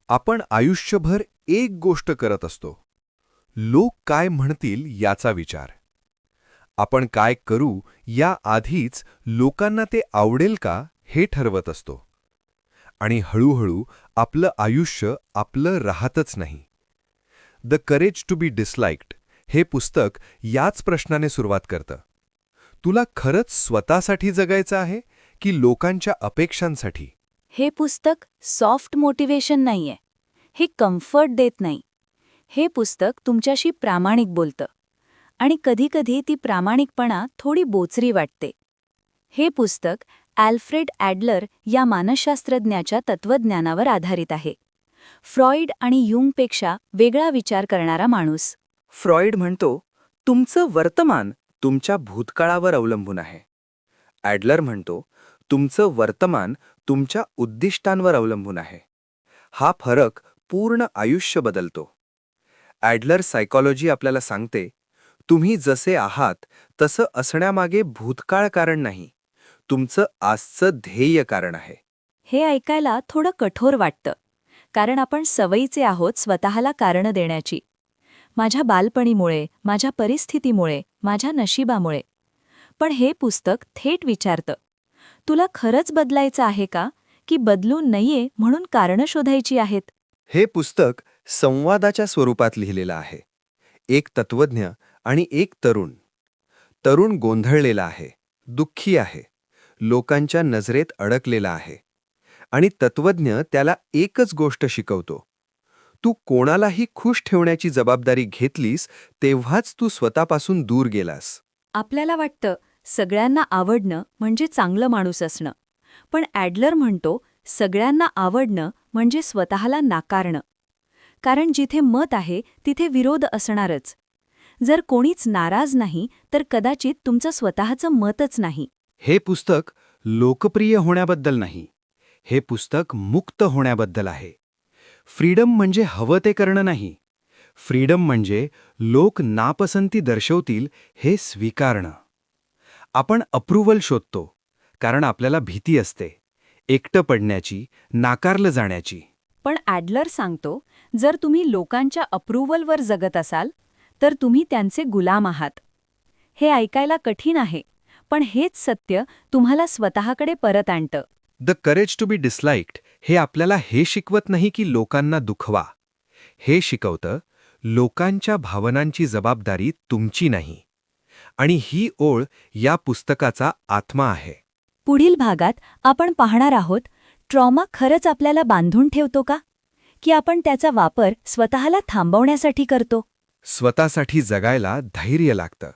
आपण आयुष्यभर एक गोष्ट करत असतो. लोक काय म्हणतील याचा विचार. आपण काय करू या आधीच लोकांना ते आवडेल का हे ठरवत असतो. आणि हळूहळू आपलं आयुष्य आपलं राहतच नाही. The courage to be disliked हे पुस्तक याच प्रश्नाने सुरुवात करतं. तुला खरंच स्वतःसाठी जगायचं आहे की लोकांच्या अपेक्षांसाठी? हे पुस्तक सॉफ्ट मोटिवेशन नाहीये. हे कम्फर्ट देत नाही. हे पुस्तक तुमच्याशी प्रामाणिक बोलतं. आणि कधीकधी ती प्रामाणिकपणा थोडी बोचरी वाटते. हे पुस्तक ॲल्फ्रेड ॲडलर या मानसशास्त्रज्ञाच्या तत्त्वज्ञानावर आधारित आहे. फ्रॉइड आणि युंगपेक्षा वेगळा विचार करणारा माणूस. फ्रॉइड म्हणतो, तुमचं वर्तमान तुमच्या भूतकाळावर अवलंबून आहे. ॲडलर म्हणतो, तुमचं वर्तमान तुमच्या उद्दिष्टांवर अवलंबून आहे. हा फरक पूर्ण आयुष्य बदलतो. ॲडलर सायकॉलॉजी आपल्याला सांगते, तुम्ही जसे आहात तसं असण्यामागे भूतकाळ कारण नाही, तुमचं आजचं ध्येय कारण आहे. हे ऐकायला थोडं कठोर वाटतं, कारण आपण सवयीचे आहोत स्वतःला कारणं देण्याची. माझ्या बालपणीमुळे, माझ्या परिस्थितीमुळे, माझ्या नशिबामुळे. पण हे पुस्तक थेट विचारतं, तुला खरंच बदलायचं आहे का, की बदलू नये म्हणून कारणं शोधायची आहेत? हे पुस्तक संवादाच्या स्वरूपात लिहिलेलं आहे. एक तत्वज्ञ आणि एक तरुण. तरुण गोंधळलेला आहे, दुःखी आहे, लोकांच्या नजरेत अडकलेला आहे. आणि तत्वज्ञ त्याला एकच गोष्ट शिकवतो, तू कोणालाही खुश ठेवण्याची जबाबदारी घेतलीस तेव्हाच तू स्वतःपासून दूर गेलास. आपल्याला वाटतं सगळ्यांना आवडणं म्हणजे चांगलं माणूस असणं. पण ॲडलर म्हणतो, सगळ्यांना आवडणं म्हणजे स्वतःला नाकारणं. कारण जिथे मत आहे तिथे विरोध असणारच. जर कोणीच नाराज नाही तर कदाचित तुमचं स्वतःचं मतच नाही. हे पुस्तक लोकप्रिय होण्याबद्दल नाही. हे पुस्तक मुक्त होण्याबद्दल आहे. फ्रीडम म्हणजे हवं ते करणं नाही. फ्रीडम म्हणजे लोक नापसंती दर्शवतील हे स्वीकारणं. आपण अप्रूव्हल शोधतो कारण आपल्याला भीती असते, एकटं पडण्याची, नाकारलं जाण्याची. पण ॲडलर सांगतो, जर तुम्ही लोकांच्या अप्रूव्हलवर जगत असाल तर तुम्ही त्यांचे गुलाम आहात. हे ऐकायला कठीण आहे, पण हेच सत्य तुम्हाला स्वतःकडे परत आणतं. The courage to be disliked हे आपल्याला हे शिकवत नाही की लोकांना दुखवा. हे शिकवतं, लोकांच्या भावनांची जबाबदारी तुमची नाही. आणि ही ओळ या पुस्तकाचा आत्मा आहे. पुढील भागात आपण पाहणार आहोत, ट्रॉमा खरंच आपल्याला बांधून ठेवतो का? की आपण त्याचा वापर स्वतःला थांबवण्यासाठी करतो? स्वतःसाठी जगायला धैर्य लागतं.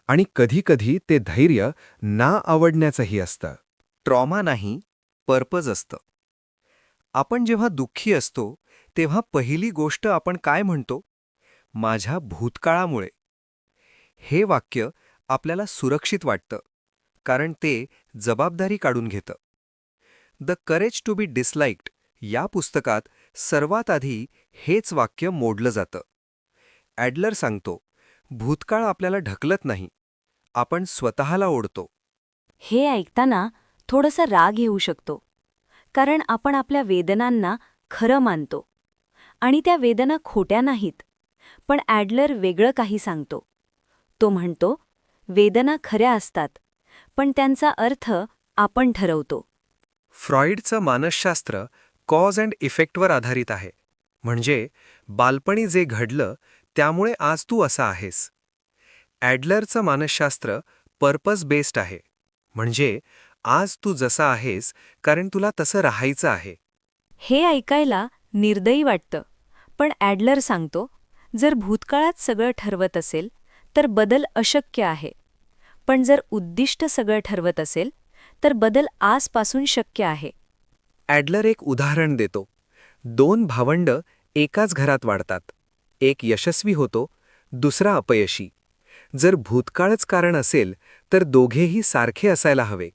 आणि कधीकधी ते धैर्य ना आवडण्याचंही असतं. ट्रॉमा नाही, पर्पज असतं. आपण जेव्हा दुःखी असतो तेव्हा पहिली गोष्ट आपण काय म्हणतो? माझ्या भूतकाळामुळे. हे वाक्य आपल्याला सुरक्षित वाटतं, कारण ते जबाबदारी काढून घेतं. The courage to be disliked या पुस्तकात सर्वात आधी हेच वाक्य मोडलं जातं. ॲडलर सांगतो, भूतकाळ आपल्याला ढकलत नाही, आपण स्वतःला ओढतो. हे ऐकताना थोडासा राग येऊ शकतो, कारण आपण आपल्या वेदनांना खरं मानतो. आणि त्या वेदना खोट्या नाहीत. पण ॲडलर वेगळं काही सांगतो. तो म्हणतो, वेदना खऱ्या असतात, पण त्यांचा अर्थ आपण ठरवतो. फ्रॉइडचं मानसशास्त्र कॉज अँड इफेक्टवर आधारित आहे. म्हणजे बालपणी जे घडलं त्यामुळे आज तू असा आहेस. ॲडलरचं मानसशास्त्र पर्पज बेस्ड आहे. म्हणजे आज तू जसा आहेस कारण तुला तसं राहायचं आहे. हे ऐकायला निर्दयी वाटतं, पण ॲडलर सांगतो, जर भूतकाळात सगळं ठरवत असेल तर बदल अशक्य आहे. पण जर उद्दिष्ट सगळं ठरवत असेल तर बदल आजपासून शक्य आहे. ॲडलर एक उदाहरण देतो. 2 भावंड एकाच घरात वाढतात. एक यशस्वी होतो, दुसरा अपयशी. जर भूतकाळच कारण असेल तर दोघेही सारखे असायला हवे.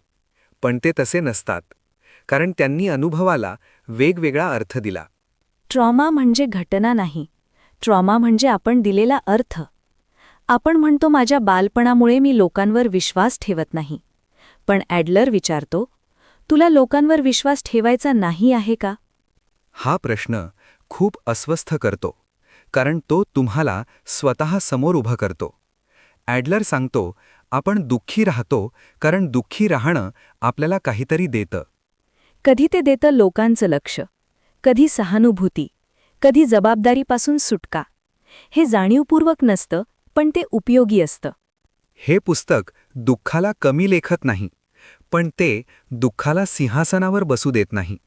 पण ते तसे नसतात, कारण त्यांनी अनुभवाला वेगवेगळा अर्थ दिला. ट्रॉमा म्हणजे घटना नाही. ट्रॉमा म्हणजे आपण दिलेला अर्थ. आपण म्हणतो, माझ्या बालपणामुळे मी लोकांवर विश्वास ठेवत नाही. पण ॲडलर विचारतो, तुला लोकांवर विश्वास ठेवायचा नाही आहे का? हा प्रश्न खूप अस्वस्थ करतो, कारण तो तुम्हाला स्वतः समोर उभं करतो. ॲडलर सांगतो, आपण दुःखी राहतो कारण दुःखी राहणं आपल्याला काहीतरी देतं. कधी ते देतं लोकांचं लक्ष, कधी सहानुभूती, कधी जबाबदारीपासून सुटका. हे जाणीवपूर्वक नसतं, पण ते उपयोगी असतं. हे पुस्तक दुःखाला कमी लेखत नाही, पण ते दुःखाला सिंहासनावर बसू देत नाही.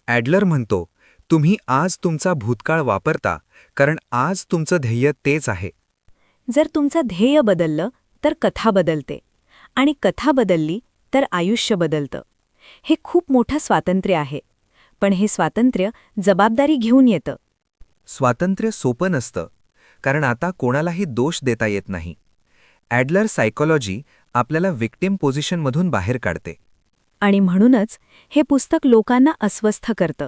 ॲडलर म्हणतो, तुम्ही आज तुमचा भूतकाळ वापरता कारण आज तुमचं ध्येय तेच आहे. जर तुमचं ध्येय बदललं तर कथा बदलते, आणि कथा बदलली तर आयुष्य बदलतं. हे खूप मोठं स्वातंत्र्य आहे, पण हे स्वातंत्र्य जबाबदारी घेऊन येतं. स्वातंत्र्य सोपं नसतं, कारण आता कोणालाही दोष देता येत नाही. ॲडलर सायकोलॉजी आपल्याला विक्टिम पोझिशनमधून बाहेर काढते. आणि म्हणूनच हे पुस्तक लोकांना अस्वस्थ करतं,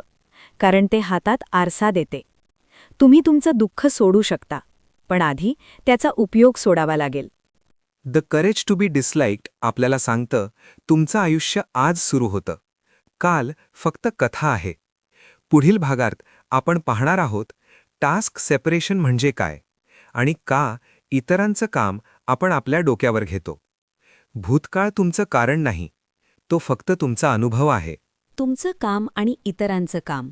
कारण ते हातात आरसा देते. तुम्ही तुमचं दुःख सोडू शकता, पण आधी त्याचा उपयोग सोडावा लागेल. The courage to be disliked आपल्याला सांगतं, तुमचं आयुष्य आज सुरू होतं. काल फक्त कथा आहे. पुढील भागात आपण पाहणार आहोत टास्क सेपरेशन म्हणजे काय आणि का इतरांचं काम आपण आपल्या डोक्यावर घेतो. भूतकाळ तुमचं कारण नाही, तो फक्त तुमचा अनुभव आहे. तुमचं काम आणि इतरांचं काम.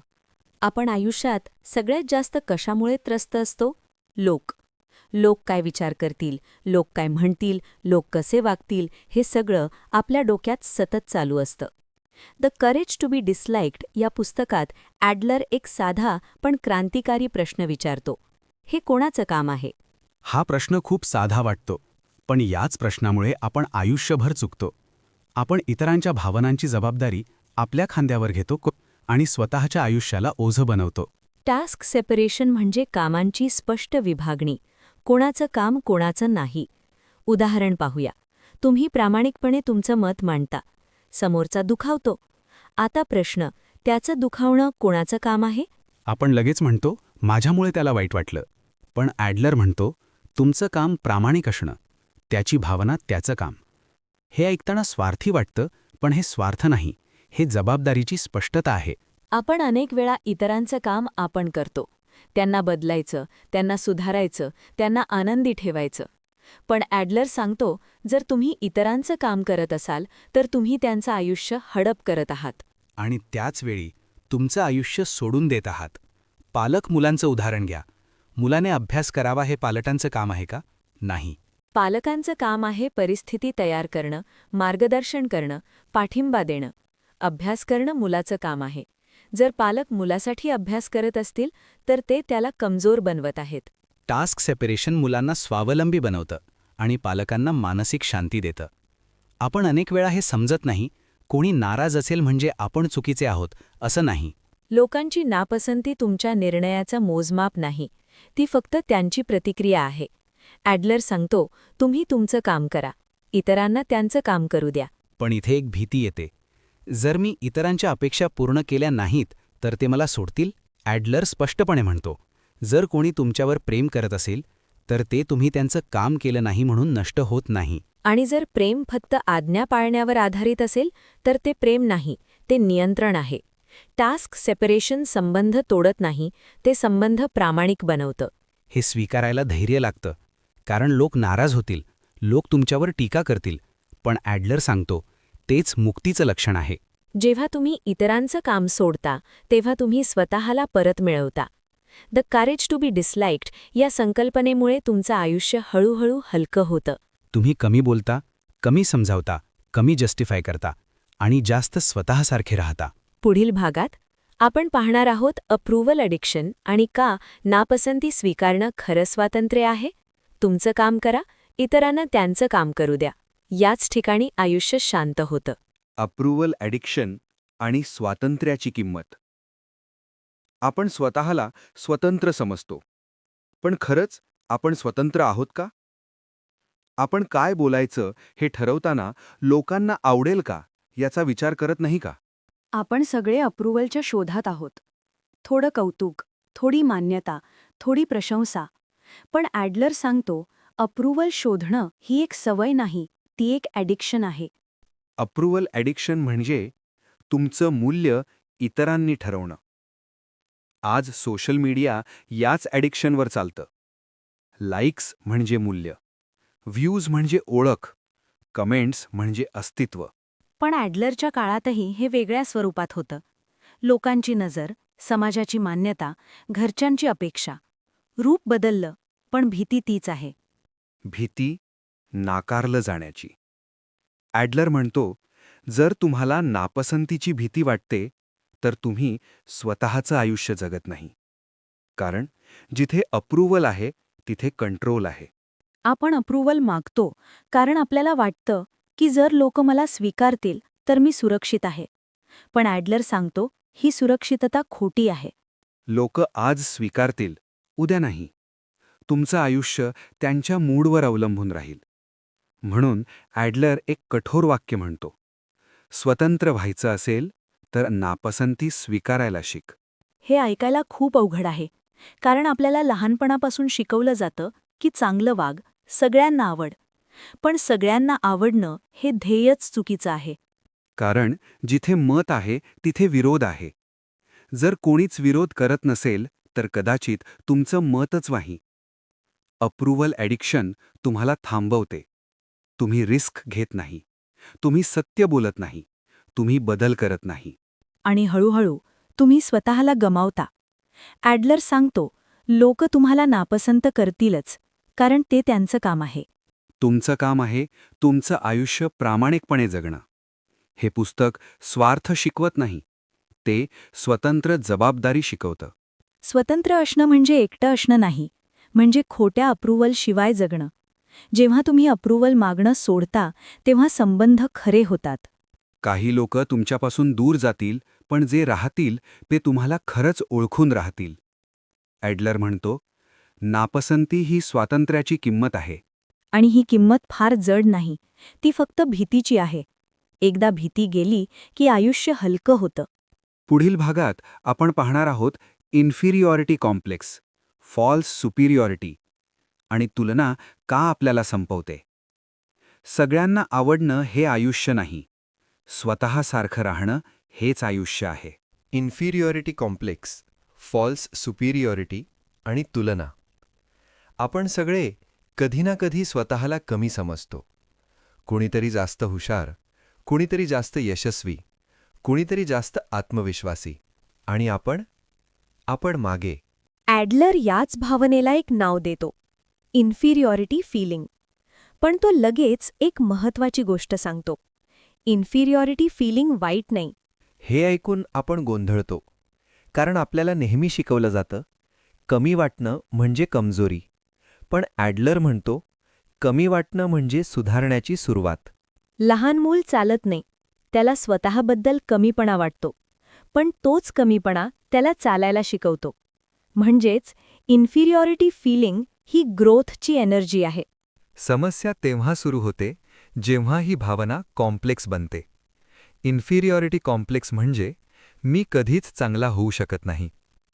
आपण आयुष्यात सगळ्यात जास्त कशामुळे त्रस्त असतो? लोक. लोक काय विचार करतील, लोक काय म्हणतील, लोक कसे वागतील, हे सगळं आपल्या डोक्यात सतत चालू असतं. The courage to be disliked या पुस्तकात ॲडलर एक साधा पण क्रांतिकारी प्रश्न विचारतो. हे कोणाचं काम आहे? हा प्रश्न खूप साधा वाटतो, पण याच प्रश्नामुळे आपण आयुष्यभर चुकतो. आपण इतरांच्या भावनांची जबाबदारी आपल्या खांद्यावर घेतो आणि स्वतःच्या आयुष्याला ओझं बनवतो. टास्क सेपरेशन म्हणजे कामांची स्पष्ट विभागणी. कोणाचं काम कोणाचं नाही. उदाहरण पाहूया. तुम्ही प्रामाणिकपणे तुमचं मत मांडता. समोरचा दुखावतो. आता प्रश्न, त्याचं दुखावणं कोणाचं काम आहे? आपण लगेच म्हणतो, माझ्यामुळे त्याला वाईट वाटलं. पण ॲडलर म्हणतो, तुमचं काम प्रामाणिक असणं, त्याची भावना त्याचं काम. हे ऐकताना स्वार्थी वाटतं, पण हे स्वार्थ नाही, हे जबाबदारीची स्पष्टता आहे. आपण अनेक वेळा इतरांचं काम आपण करतो. त्यांना बदलायचं, त्यांना सुधारायचं, त्यांना आनंदी ठेवायचं. पण ॲडलर सांगतो, जर तुम्ही इतरांचं काम करत असाल तर तुम्ही त्यांचं आयुष्य हडप करत आहात. आणि त्याच वेळी तुमचं आयुष्य सोडून देत आहात. पालक मुलांचं उदाहरण घ्या. मुलाने अभ्यास करावा हे पालकांचं काम आहे का? नाही. पालकांचं काम आहे परिस्थिती तयार करणं, मार्गदर्शन करणं, पाठिंबा देणं. अभ्यास करणं मुलाचं काम आहे. जर पालक मुलासाठी अभ्यास करत असतील तर ते त्याला कमजोर बनवत आहेत. टास्क सेपरेशन मुलांना स्वावलंबी बनवतं आणि पालकांना मानसिक शांती देतं. आपण अनेक वेळा हे समजत नाही, कोणी नाराज असेल म्हणजे आपण चुकीचे आहोत, असं नाही. लोकांची नापसंती तुमच्या निर्णयाचं मोजमाप नाही, ती फक्त त्यांची प्रतिक्रिया आहे. ॲडलर सांगतो, तुम्ही तुमचं काम करा, इतरांना त्यांचं काम करू द्या. पण इथे एक भीती येते. जर मी इतरांच्या अपेक्षा पूर्ण केल्या नाहीत तर ते मला सोडतील? ॲडलर स्पष्टपणे म्हणतो, जर कोणी तुमच्यावर प्रेम करत असेल तर ते तुम्ही त्यांचं काम केलं नाही म्हणून नष्ट होत नाही. आणि जर प्रेम फक्त आज्ञा पाळण्यावर आधारित असेल तर ते प्रेम नाही, ते नियंत्रण आहे. टास्क सेपरेशन संबंध तोडत नाही, ते संबंध प्रामाणिक बनवतं. हे स्वीकारायला धैर्य लागतं, कारण लोक नाराज होतील, लोक तुमच्यावर टीका करतील. पण ॲडलर सांगतो, तेच मुक्तीचं लक्षण आहे. जेव्हा तुम्ही इतरांचं काम सोडता तेव्हा तुम्ही स्वतःला परत मिळवता. The courage to be disliked या संकल्पनेमुळे तुमचं आयुष्य हळूहळू हलकं होतं. तुम्ही कमी बोलता, कमी समजावता, कमी जस्टिफाय करता आणि जास्त स्वतःसारखे राहता. पुढील भागात आपण पाहणार आहोत अप्रूव्हल ॲडिक्शन आणि का नापसंती स्वीकारणं खरं स्वातंत्र्य आहे. तुमचं काम करा, इतरांना त्यांचं काम करू द्या. याच ठिकाणी आयुष्य शांत होतं. अप्रूव्हल ॲडिक्शन आणि स्वातंत्र्याची किंमत. आपण स्वतःला स्वतंत्र समजतो, पण खरंच आपण स्वतंत्र आहोत का? आपण काय बोलायचं हे ठरवताना लोकांना आवडेल का याचा विचार करत नाही का? आपण सगळे अप्रूव्हलच्या शोधात आहोत. थोडं कौतुक, थोडी मान्यता, थोडी प्रशंसा. पण ॲडलर सांगतो, अप्रूव्हल शोधणं ही एक सवय नाही, ती एक ॲडिक्शन आहे. अप्रूव्हल ॲडिक्शन म्हणजे तुमचं मूल्य इतरांनी ठरवणं. आज सोशल मीडिया याच ॲडिक्शनवर चालतं. लाईक्स म्हणजे मूल्य, व्ह्यूज म्हणजे ओळख, कमेंट्स म्हणजे अस्तित्व. पण ॲडलरच्या काळातही हे वेगळ्या स्वरूपात होतं. लोकांची नजर, समाजाची मान्यता, घरच्यांची अपेक्षा. रूप बदललं, पण भीती तीच आहे. भीती नाकारलं जाण्याची. ॲडलर म्हणतो, जर तुम्हाला नापसंतीची भीती वाटते तर तुम्ही स्वतःचं आयुष्य जगत नाही. कारण जिथे अप्रूव्हल आहे तिथे कंट्रोल आहे. आपण अप्रूव्हल मागतो कारण आपल्याला वाटतं की जर लोक मला स्वीकारतील तर मी सुरक्षित आहे. पण ॲडलर सांगतो ही सुरक्षितता खोटी आहे. लोक आज स्वीकारतील, उद्या नाही. तुमचं आयुष्य त्यांच्या मूडवर अवलंबून राहील. म्हणून ॲडलर एक कठोर वाक्य म्हणतो, स्वतंत्र व्हायचं असेल तर नापसंती स्वीकारायला शिक. हे ऐकायला खूप अवघड आहे, कारण आपल्याला लहानपणापासून शिकवलं जातं की चांगलं वाग, सगळ्यांना आवड. पण सगळ्यांना आवडणं हे ध्येयच चुकीचं आहे. कारण जिथे मत आहे तिथे विरोध आहे. जर कोणीच विरोध करत नसेल तर कदाचित तुमचं मतच नाही. अप्रूव्हल ॲडिक्शन तुम्हाला थांबवते. तुम्ही रिस्क घेत नाही. तुम्ही सत्य बोलत नाही. तुम्ही बदल करत नाही. आणि हळूहळू तुम्ही स्वतःला गमावता. ॲडलर सांगतो, लोक तुम्हाला नापसंत करतीलच, कारण ते त्यांचं काम आहे. तुमचं काम आहे तुमचं आयुष्य प्रामाणिकपणे जगणं. हे पुस्तक स्वार्थ शिकवत नाही. ते स्वतंत्र जबाबदारी शिकवतं. स्वतंत्र असणं म्हणजे एकटं असणं नाही, म्हणजे खोट्या अप्रूव्हल शिवाय जगणं. जेव्हा तुम्ही अप्रूव्हल मागणं सोडता तेव्हा संबंध खरे होतात. काही लोक तुमच्यापासून दूर जातील, पण जे राहतील ते तुम्हाला खरंच ओळखून राहतील. ॲडलर म्हणतो, नापसंती ही स्वातंत्र्याची किंमत आहे. आणि ही किंमत फार जड नाही, ती फक्त भीतीची आहे. एकदा भीती गेली की आयुष्य हलकं होतं. पुढील भागात आपण पाहणार आहोत इन्फिरियॉरिटी कॉम्प्लेक्स, फॉल्स सुपिरियॉरिटी आणि तुलना का आपल्याला संपवते. सगळ्यांना आवडणं हे आयुष्य नाही. स्वतःसारखं राहणं हेच आयुष्य आहे. इन्फिरियॉरिटी कॉम्प्लेक्स, फॉल्स सुपिरियॉरिटी आणि तुलना. आपण सगळे कधी ना कधी स्वतःला कमी समजतो. कुणीतरी जास्त हुशार, कुणीतरी जास्त यशस्वी, कुणीतरी जास्त आत्मविश्वासी, आणि आपण मागे. ॲडलर याच भावनेला एक नाव देतो, इन्फिरियॉरिटी फीलिंग. पण तो लगेच एक महत्त्वाची गोष्ट सांगतो. इन्फिरियॉरिटी फीलिंग वाईट नाही. हे ऐकून आपण गोंधळतो, कारण आपल्याला नेहमी शिकवलं जातं, कमी वाटणं म्हणजे कमजोरी. पण ॲडलर म्हणतो, कमी वाटणं म्हणजे सुधारण्याची सुरुवात. लहान मूल चालत नाही, त्याला स्वतःबद्दल कमीपणा वाटतो. पण तोच कमीपणा त्याला चालायला शिकवतो. म्हणजेच इन्फिरियॉरिटी फीलिंग ही ग्रोथची एनर्जी आहे. समस्या तेव्हा सुरू होते जेव्हा ही भावना कॉम्प्लेक्स बनते. इन्फिरियॉरिटी कॉम्प्लेक्स म्हणजे मी कधीच चांगला होऊ शकत नाही.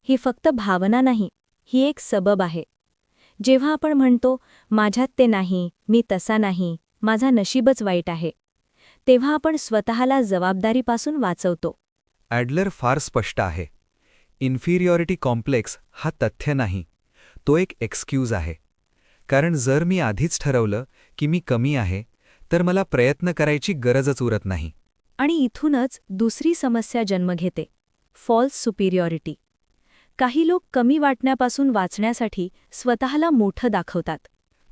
ही फक्त भावना नाही, ही एक सबब आहे. जेव्हा आपण म्हणतो माझ्यात ते नाही, मी तसा नाही, माझा नशीबच वाईट आहे, तेव्हा आपण स्वतःला जबाबदारीपासून वाचवतो. ॲडलर फार स्पष्ट आहे. इन्फिरियॉरिटी कॉम्प्लेक्स हा तथ्य नाही, तो एक एक्सक्यूज आहे. कारण जर मी आधीच ठरवलं की मी कमी आहे, तर मला प्रयत्न करायची गरजच उरत नाही. आणि इथूनच दुसरी समस्या जन्म घेते, फॉल्स सुपिरियॉरिटी. काही लोक कमी वाटण्यापासून वाचण्यासाठी स्वतःला मोठं दाखवतात.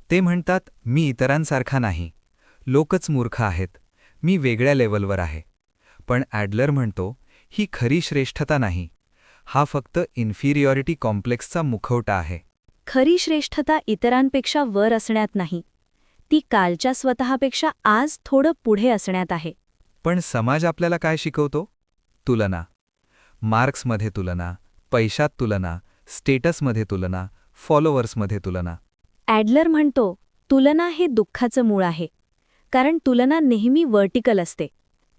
ते म्हणतात, मी इतरांसारखा नाही, लोकच मूर्ख आहेत, मी वेगळ्या लेवलवर आहे. पण ॲडलर म्हणतो, ही खरी श्रेष्ठता नाही, हा फक्त इन्फिरियॉरिटी कॉम्प्लेक्सचा मुखवटा आहे. खरी श्रेष्ठता इतरांपेक्षा वर असण्यात नाही, ती कालच्या स्वतःपेक्षा आज थोडं पुढे असण्यात आहे. पण समाज आपल्याला काय शिकवतो? तुलना. मार्क्समध्ये तुलना, पैशात तुलना, स्टेटसमध्ये तुलना, फॉलोअर्समध्ये तुलना. ॲडलर म्हणतो, तुलना हे दुःखाचं मूळ आहे. कारण तुलना नेहमी व्हर्टिकल असते,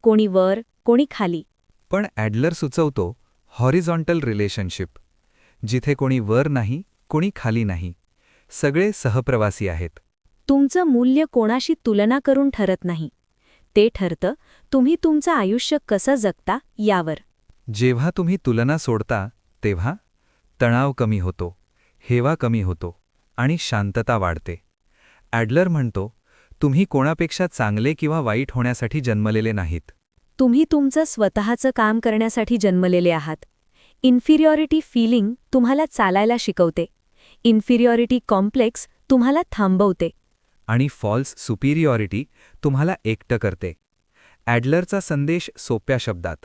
कोणी वर, कोणी खाली. पण ॲडलर सुचवतो हॉरिझॉन्टल रिलेशनशिप, जिथे कोणी वर नाही, कोणी खाली नाही, सगळे सहप्रवासी आहेत. तुमचं मूल्य कोणाशी तुलना करून ठरत नाही, ते ठरतं तुम्ही तुमचं आयुष्य कसं जगता यावर. जेव्हा तुम्ही तुलना सोडता तेव्हा तणाव कमी होतो, हेवा कमी होतो आणि शांतता वाढते. ॲडलर म्हणतो, तुम्ही कोणापेक्षा चांगले किंवा वाईट होण्यासाठी जन्मलेले नाहीत. तुम्ही तुमचं स्वतःचं काम करण्यासाठी जन्मलेले आहात. इन्फिरियॉरिटी फीलिंग तुम्हाला चालायला शिकवते. इन्फिरियॉरिटी कॉम्प्लेक्स तुम्हाला थांबवते. आणि फॉल्स सुपिरियॉरिटी तुम्हाला एकटं करते. ॲडलरचा संदेश सोप्या शब्दात: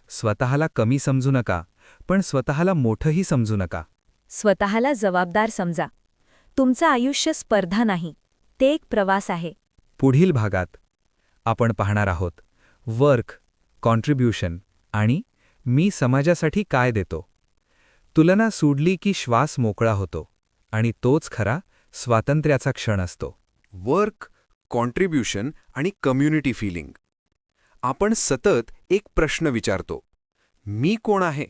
स्वतःला कमी समजू नका, पण स्वतःला मोठंही समजू नका. स्वतःला जबाबदार समजा. तुमचं आयुष्य स्पर्धा नाही, ते एक प्रवास आहे. पुढील भागात आपण पाहणार आहोत वर्क, कॉन्ट्रिब्युशन आणि मी समाजासाठी काय देतो. तुलना सोडली की श्वास मोकळा होतो आणि तोच खरा स्वातंत्र्याचा क्षण असतो. वर्क, कॉन्ट्रिब्युशन आणि कम्युनिटी फिलिंग. आपण सतत एक प्रश्न विचारतो, मी कोण आहे?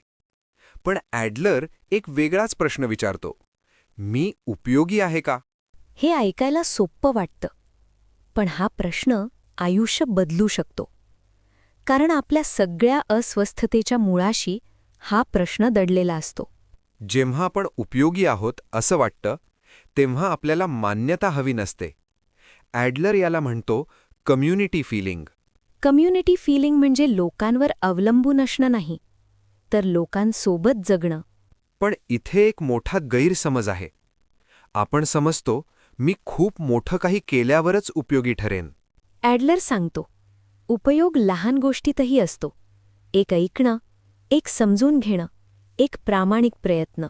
पण ॲडलर एक वेगळाच प्रश्न विचारतो, मी उपयोगी आहे का? हे ऐकायला सोप्पं वाटतं, पण हा प्रश्न आयुष्य बदलू शकतो. कारण आपल्या सगळ्या अस्वस्थतेच्या मुळाशी हा प्रश्न दडलेला असतो. जेव्हा आपण उपयोगी आहोत असं वाटतं, तेव्हा आपल्याला मान्यता हवी नसते. ॲडलर याला म्हणतो कम्युनिटी फिलिंग. कम्युनिटी फिलिंग म्हणजे लोकांवर अवलंबून असणं नाही, तर लोकांसोबत जगणं. पण इथे एक मोठा गैरसमज आहे. आपण समजतो, मी खूप मोठं काही केल्यावरच उपयोगी ठरेन. ॲडलर सांगतो, उपयोग लहान गोष्टीतही असतो. एक ऐकणं, एक समजून घेणं, एक प्रामाणिक प्रयत्न.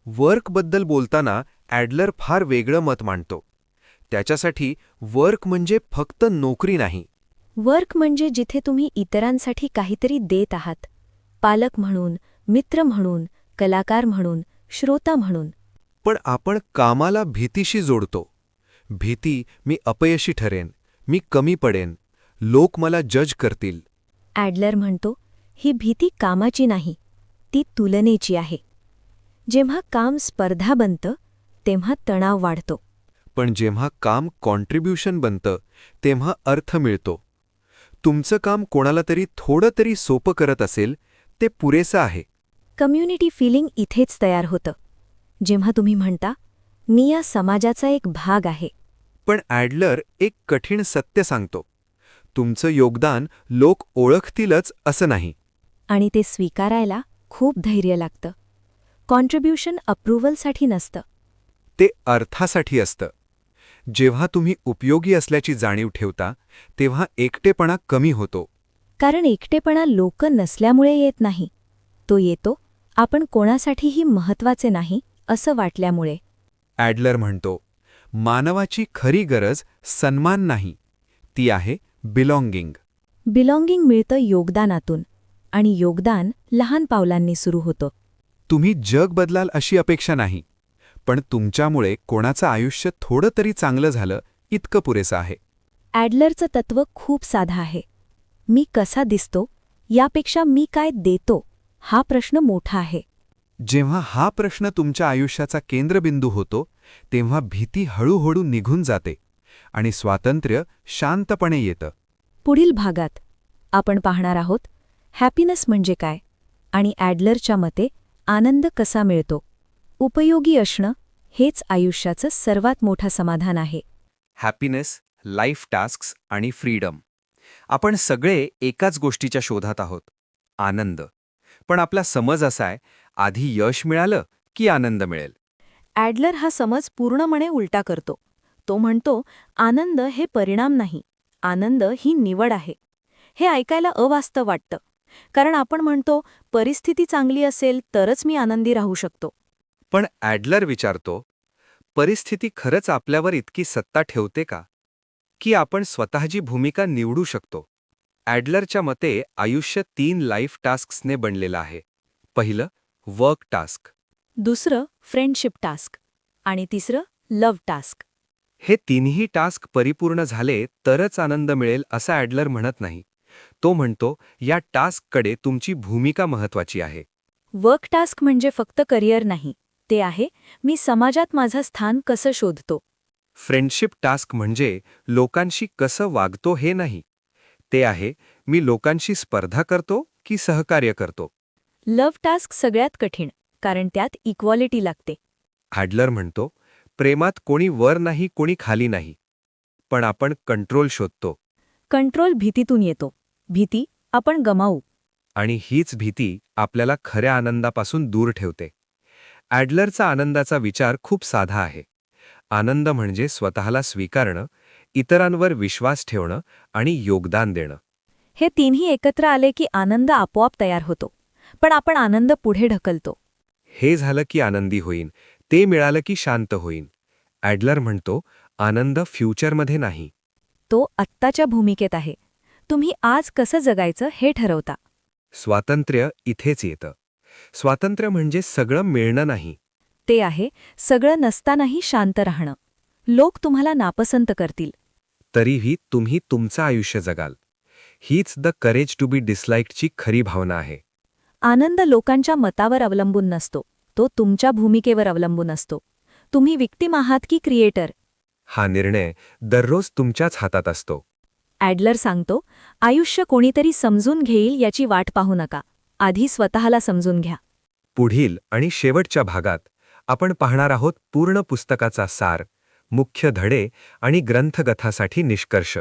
वर्कबद्दल बोलताना ॲडलर फार वेगळं मत मांडतो. त्याच्यासाठी वर्क म्हणजे फक्त नोकरी नाही. वर्क म्हणजे जिथे तुम्ही इतरांसाठी काहीतरी देत आहात. पालक म्हणून, मित्र म्हणून, कलाकार म्हणून, श्रोता म्हणून. पण आपण कामाला भीतीशी जोडतो. भीती, मी अपयशी ठरेन, मी कमी पडेन, लोक मला जज करतील. ॲडलर म्हणतो, ही भीती कामाची नाही, ती तुलनेची आहे. जेव्हा काम स्पर्धा बनतं, तेव्हा तणाव वाढतो. पण जेव्हा काम कॉन्ट्रिब्युशन बनतं, तेव्हा अर्थ मिळतो. तुमचं काम कोणाला तरी थोडं तरी सोपं करत असेल, ते पुरेसं आहे. कम्युनिटी फिलिंग इथेच तयार होतं. जेव्हा तुम्ही म्हणता, मी या समाजाचा एक भाग आहे. पण ॲडलर एक कठीण सत्य सांगतो, तुमचं योगदान लोक ओळखतीलच असं नाही. आणि ते स्वीकारायला खूप धैर्य लागतं. कॉन्ट्रिब्युशन अप्रूव्हलसाठी नसतं. ते अर्थासाठी असतं. जेव्हा तुम्ही उपयोगी असल्याची जाणीव ठेवता, तेव्हा एकटेपणा कमी होतो. कारण एकटेपणा लोक नसल्यामुळे येत नाही, तो येतो आपण कोणासाठीही महत्वाचे नाही असं वाटल्यामुळे. ॲडलर म्हणतो, मानवाची खरी गरज सन्मान नाही, ती आहे बिलॉंगिंग. बिलॉंगिंग मिळतं योगदानातून, आणि योगदान लहान पावलांनी सुरू होतं. तुम्ही जग बदलाल अशी अपेक्षा नाही, पण तुमच्यामुळे कोणाचं आयुष्य थोडं तरी चांगलं झालं इतकं पुरेसं आहे. ॲडलरचं तत्त्व खूप साधं आहे. मी कसा दिसतो यापेक्षा मी काय देतो हा प्रश्न मोठा आहे. जेव्हा हा प्रश्न तुमच्या आयुष्याचा केंद्रबिंदू होतो, तेव्हा भीती हळूहळू निघून जाते आणि स्वातंत्र्य शांतपणे येतं. पुढील भागात आपण पाहणार आहोत हॅपीनेस म्हणजे काय आणि ॲडलरच्या मते आनंद कसा मिळतो. उपयोगी असणं हेच आयुष्याचं सर्वात मोठं समाधान आहे. हॅपीनेस, लाईफ टास्क्स आणि फ्रीडम. आपण सगळे एकाच गोष्टीच्या शोधात आहोत, आनंद. पण आपला समज असा आहे, आधी यश मिळालं की आनंद मिळेल. ॲडलर हा समज पूर्णपणे उलटा करतो. तो म्हणतो, आनंद हे परिणाम नाही, आनंद ही निवड आहे. हे ऐकायला अवास्तव वाटतं, कारण आपण म्हणतो परिस्थिती चांगली असेल तरच मी आनंदी राहू शकतो. पण ॲडलर विचारतो, परिस्थिती खरंच आपल्यावर इतकी सत्ता ठेवते का, की आपण स्वतःची भूमिका निवडू शकतो. ॲडलरच्या मते आयुष्य 3 लाईफ टास्क्सने बनलेलं आहे. पहिलं वर्क टास्क, दुसरं फ्रेंडशिप टास्क आणि तिसरं लव्ह टास्क. हे तिन्ही टास्क परिपूर्ण झाले तरच आनंद मिळेल असं ॲडलर म्हणत नाही. तो म्हणतो या टास्ककडे तुमची भूमिका महत्वाची आहे. वर्क टास्क म्हणजे फक्त करिअर नाही, ते आहे मी समाजात माझं स्थान कसं शोधतो. फ्रेंडशिप टास्क म्हणजे लोकांशी कसं वागतो हे नाही, ते आहे मी लोकांशी स्पर्धा करतो की सहकार्य करतो. लव्ह टास्क सगळ्यात कठीण, कारण त्यात इक्वॉलिटी लागते. ॲडलर म्हणतो, प्रेमात कोणी वर नाही कोणी खाली नाही, पण आपण कंट्रोल शोधतो. कंट्रोल भीतीतून येतो. भीती आपण गमावू. आणि हीच भीती आपल्याला खऱ्या आनंदापासून दूर ठेवते. ॲडलरचा आनंदाचा विचार खूप साधा आहे. आनंद म्हणजे स्वतःला स्वीकारणं, इतरांवर विश्वास ठेवणं आणि योगदान देणं. हे तिन्ही एकत्र आले की आनंद आपोआप तयार होतो. पण आपण आनंद पुढे ढकलतो. हे झालं की आनंदी होईन, ते मिळालं की शांत होईन. ॲडलर म्हणतो, आनंद फ्युचरमध्ये नाही. तो आत्ताच्या भूमिकेत आहे. तुम्ही आज कसं जगायचं हे ठरवता. स्वातंत्र्य इथेच येतं. स्वातंत्र्य म्हणजे सगळं मिळणं नाही. ते आहे सगळं नसतानाही शांत राहणं. लोक तुम्हाला नापसंत करतील. तरीही तुम्ही तुमचं आयुष्य जगाल. हीच द करेज टू बी डिसलाइक्डची खरी भावना आहे. आनंद लोकांच्या मतावर अवलंबून नसतो. तो तुमच्या भूमिकेवर अवलंबून असतो. तुम्ही विक्टिम आहात की क्रिएटर. हा निर्णय दररोज तुमच्याच हातात असतो. ॲडलर सांगतो, आयुष्य कोणीतरी समजून घेईल याची वाट पाहू नका. आधी स्वतःला समजून घ्या. पुढील आणि शेवटच्या भागात आपण पाहणार आहोत पूर्ण पुस्तकाचा सार, मुख्य धडे आणि ग्रंथगथासाठी निष्कर्ष.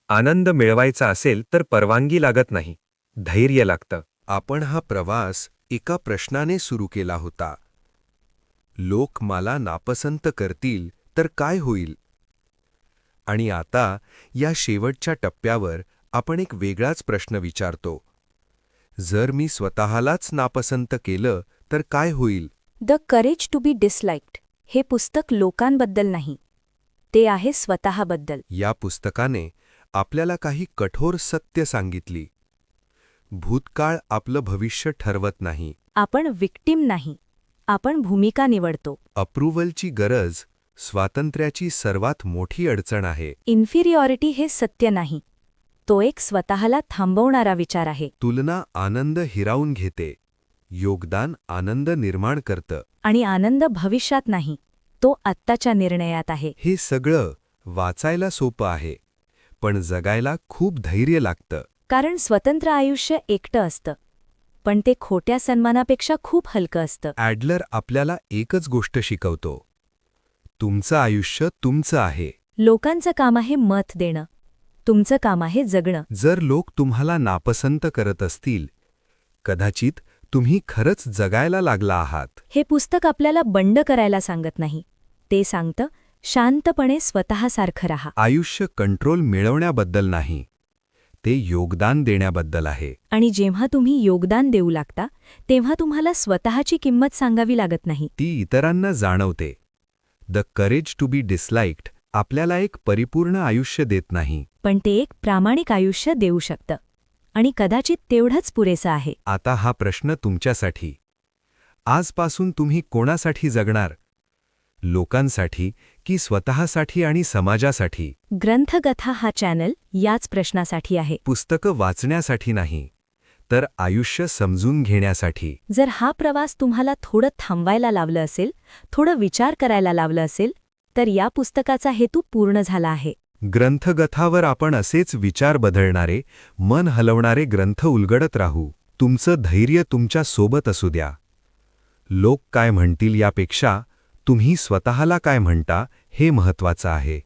आनंद मिळवायचा असेल तर परवानगी लागत नाही, धैर्य लागतं. आपण हा प्रवास एका प्रश्नाने सुरू केला होता. लोक मला नापसंत करतील तर काय होईल? आणि आता या शेवटच्या टप्प्यावर आपण एक वेगळाच प्रश्न विचारतो. जर मी स्वतःलाच नापसंत केलं तर काय होईल? The courage to be disliked हे पुस्तक लोकांबद्दल नाही. ते आहे स्वतःबद्दल. या पुस्तकाने आपल्याला काही कठोर सत्य सांगितली. भूतकाळ आपलं भविष्य ठरवत नाही. आपण विक्टिम नाही. आपण भूमिका निवडतो. अप्रूव्हलची गरज स्वातंत्र्याची सर्वात मोठी अडचण आहे. इन्फिरियॉरिटी हे सत्य नाही. तो एक स्वतःला थांबवणारा विचार आहे. तुलना आनंद हिरावून घेते. योगदान आनंद निर्माण करतं. आणि आनंद भविष्यात नाही, तो आत्ताच्या निर्णयात आहे. हे सगळं वाचायला सोपं आहे, पण जगायला खूप धैर्य लागतं. कारण स्वतंत्र आयुष्य एकटं असतं, पण ते खोट्या सन्मानापेक्षा खूप हलकं असतं. ॲडलर आपल्याला एकच गोष्ट शिकवतो. तुमचं आयुष्य तुमचं आहे. लोकांचं काम आहे मत देणं. तुमचं काम आहे जगणं. जर लोक तुम्हाला नापसंत करत असतील, कदाचित तुम्ही खरंच जगायला लागला आहात. हे पुस्तक आपल्याला बंड करायला सांगत नाही. ते सांगतं, शांतपणे स्वतःसारखं राहा. आयुष्य कंट्रोल मिळवण्याबद्दल नाही, ते योगदान देण्याबद्दल आहे. आणि जेव्हा तुम्ही योगदान देऊ लागता, तेव्हा तुम्हाला स्वतःची किंमत सांगावी लागत नाही. ती इतरांना जाणवते. The courage to be disliked आपल्याला एक परिपूर्ण आयुष्य देत नाही, पण ते एक प्रामाणिक आयुष्य देऊ शकतं. आणि कदाचित तेवढंच पुरेसं आहे. आता हा प्रश्न तुमच्यासाठी. आजपासून तुम्ही कोणासाठी जगणार? लोकांसाठी की स्वतःसाठी आणि समाजासाठी? ग्रंथगथा हा चॅनल याच प्रश्नासाठी आहे. पुस्तकं वाचण्यासाठी नाही, तर आयुष्य समजून घेण्यासाठी. जर हा प्रवास तुम्हाला थोडं थांबायला लावलं असेल, थोडं विचार करायला लावलं असेल, तर या पुस्तकाचा हेतू पूर्ण झाला आहे. ग्रंथगथावर आपण असेच विचार बदलणारे, मन हलवणारे ग्रंथ उलगडत राहू. तुमचं धैर्य तुमच्या सोबत असू द्या. लोक काय म्हणतील यापेक्षा तुम्ही स्वतःला काय म्हणता हे महत्वाचं आहे.